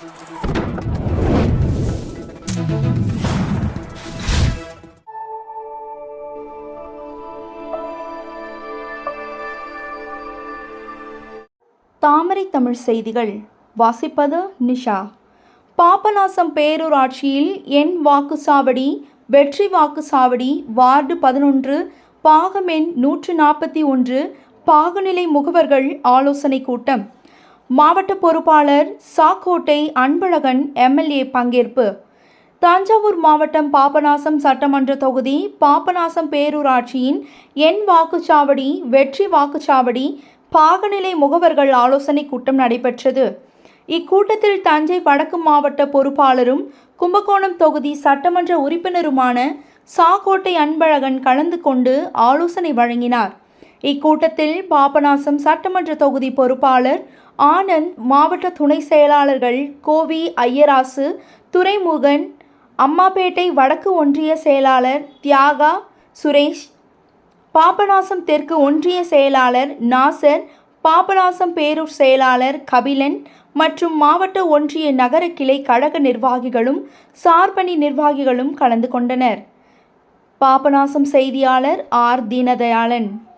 தாமரை தமிழ் செய்திகள் வாசிப்பது நிஷா. பாபநாசம் பேரூராட்சியில் எண் வாக்குச்சாவடி வெற்றி வாக்குச்சாவடி வார்டு 11 பாகம் எண் 141 பாகுநிலை முகவர்கள் ஆலோசனை கூட்டம். மாவட்ட பொறுப்பாளர் சாக்கோட்டை அன்பழகன் எம்எல்ஏ பங்கேற்பு. தஞ்சாவூர் மாவட்டம் பாபநாசம் சட்டமன்ற தொகுதி பாபநாசம் பேரூராட்சியின் எண் வாக்குச்சாவடி வெற்றி வாக்குச்சாவடி பாகநிலை முகவர்கள் ஆலோசனை கூட்டம் நடைபெற்றது. இக்கூட்டத்தில் தஞ்சை வடக்கு மாவட்ட பொறுப்பாளரும் கும்பகோணம் தொகுதி சட்டமன்ற உறுப்பினருமான சாக்கோட்டை அன்பழகன் கலந்து கொண்டு ஆலோசனை வழங்கினார். இக்கூட்டத்தில் பாபநாசம் சட்டமன்ற தொகுதி பொறுப்பாளர் ஆனந்த், மாவட்ட துணை செயலாளர்கள் கோவி ஐயராசு, துரைமுருகன், அம்மாப்பேட்டை வடக்கு ஒன்றிய செயலாளர் தியாகா சுரேஷ், பாபநாசம் தெற்கு ஒன்றிய செயலாளர் நாசர், பாபநாசம் பேரூர் செயலாளர் கபிலன் மற்றும் மாவட்ட ஒன்றிய நகர கிளை கழக நிர்வாகிகளும் சார்பணி நிர்வாகிகளும் கலந்து கொண்டனர். பாபநாசம் செய்தியாளர் ஆர். தீனதயாளன்.